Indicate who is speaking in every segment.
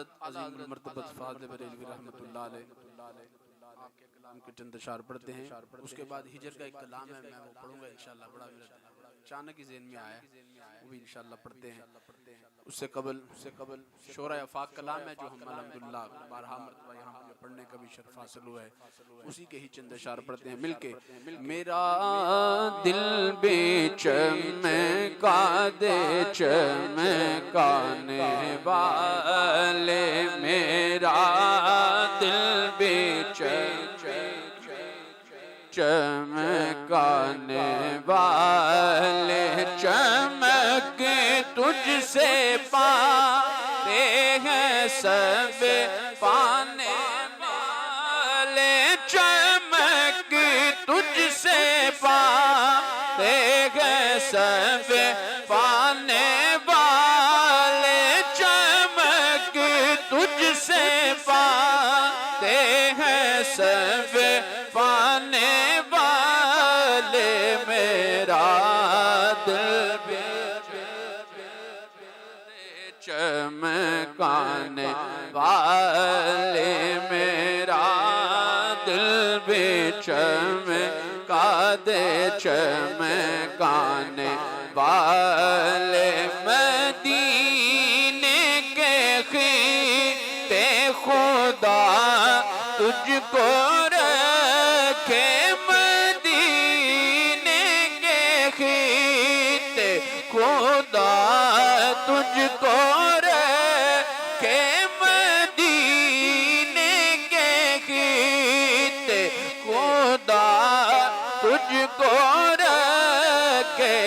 Speaker 1: حضرت عظیم المرتبت فاضل بریلوی رحمۃ اللہ علیہ آپ کے کلام کے چند اشعار پڑھتے ہیں. اس کے بعد ہجر کا ایک کلام ہے، میں وہ پڑھوں گا انشاءاللہ. بڑا اچانک ہی ذہن میں آیا ہے، وہ بھی انشاءاللہ پڑھتے ہیں. اس سے قبل شورہ افاق کلام ہے جو ہم الحمدللہ بارہا مرتبہ یہاں پہ پڑھنے کا بھی شرف حاصل ہوا ہے. اسی کے ہی چند اشعار پڑھتے ہیں مل کے. میرا دل بھی چمکادے چمکانے والے، میرا دل بھی چمکانے والے، چمک تجھ سے پاتے ہیں سب پانے والے، چمک تجھ سے پاتے ہیں سب پانے والے، چمک تجھ سے پاتے ہیں سب پانے والے، میرا دل بھی چمکانے والے، میرا دل بھی چمکادے چمکانے والے، مدینے کے خطے خدا تجھ کو رکھے، مدینے کے خطے خدا تجھ کو رکھے، مدینے کے خطے خدا تجھ کو رکھے،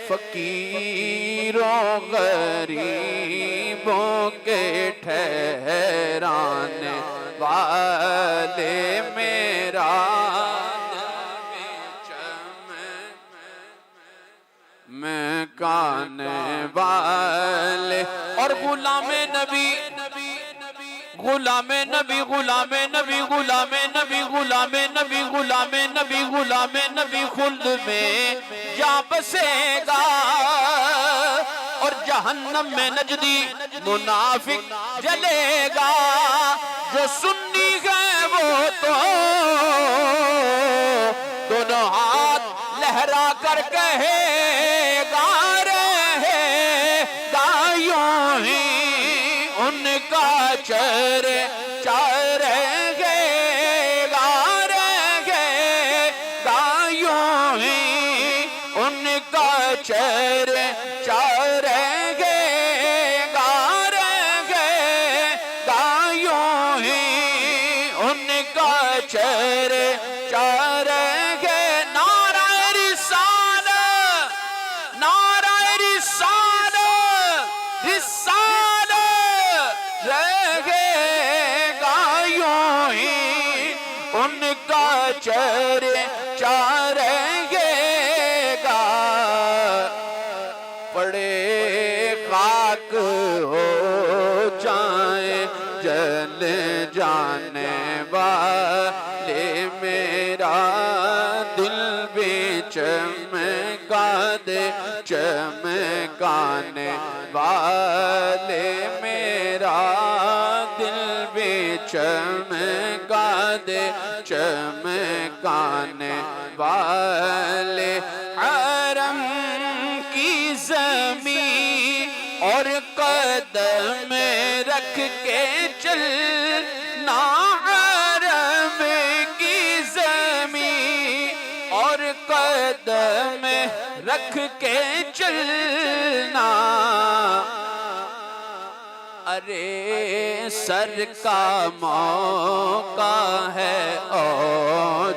Speaker 1: فقیروں غریبوں کے ٹھہرانے والے، میرا چمکانے والے. اور غلام نبی غلام نبی غلام نبی غلام نبی غلام نبی غلام نبی غلام نبی خلد میں جا بسے گا، اور جہنم میں نجدی منافق جلے گا. جو سنی ہے وہ تو دونوں ہاتھ لہرا کر کہے گا، رہے گا یوں ہی ان کا چرچا رہے گا، رہے گا یوں ہی ان کا چرچا رہے گا، رہے گا یوں ہی ان کا چرچا رہے. نعرہ رسالت، نعرہ رسالت، رسالت رہے گا یوں ہی ان کا چرچا رہے گا. پڑے خاک ہو جائیں جل جانے والے، میرا دل بھی چمکادے چمکانے والے، میرا دل بھی چمکادے چمکانے والے. حرم کی زمین اور قدم رکھ کے چلنا، حرم کی زمین اور قدم رکھ کے چلنا. ارے سر کا موقع ہے او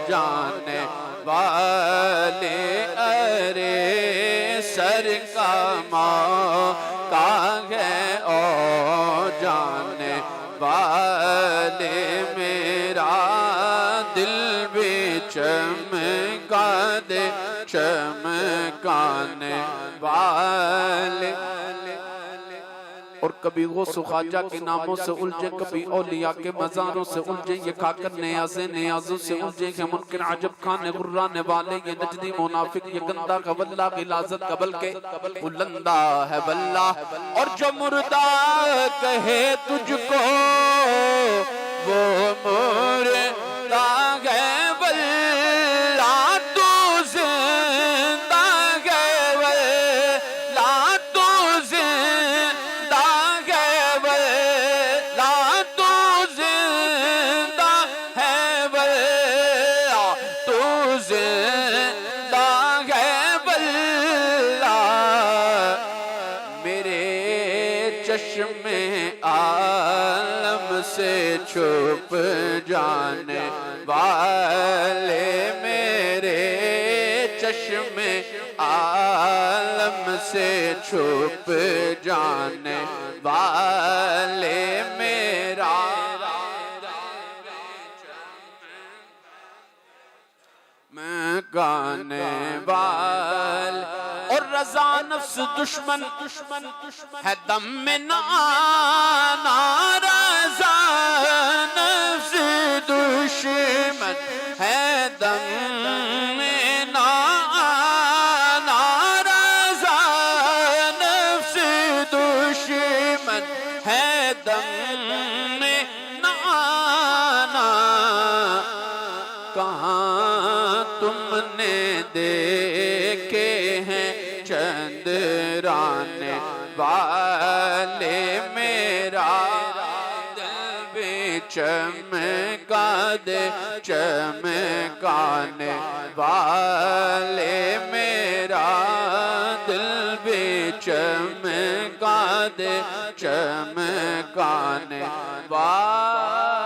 Speaker 1: جانے والے، ارے سر کا موقع ہے او جانے والے، میرا دل بھی چمکادے چمکانے والے. اور کبھی غوث و خواجہ کے ناموں سے الجھے، کبھی اولیاء کے مزاروں سے الجھے، یہ کھا کر نیازیں نیازوں سے الجھے کہ ممکن عجب کھانے غرانے والے یہ نجدی منافق یہ گندہ کا واللہ غلاظت کا بلکہ بلندہ ہے واللہ، اور جو مردہ کہے تجھ کو وہ مردہ ہے واللہ، تو زندہ ہے واللہ، تو زندہ ہے واللہ، تو زندہ ہے واللہ، تو زندہ ہے واللہ، میرے چشم عالم سے چھپ جانے والے، میرے چشم عالم سے چھپ جانے والے، میرا میں گانے والے، اور رضا نفس دشمن ہے دم میں نہ آنا، رضا نفس دشمن ہے دم میں نہ آنا، رضا نفس دشمن ہے دم میں نہ آنا، کہاں تم نے دیکھے ہیں چندرانے والے، میرا دل بھی چمکا دے چمکانے والے، میرا دل بھی چمکا دے چمکانے والے۔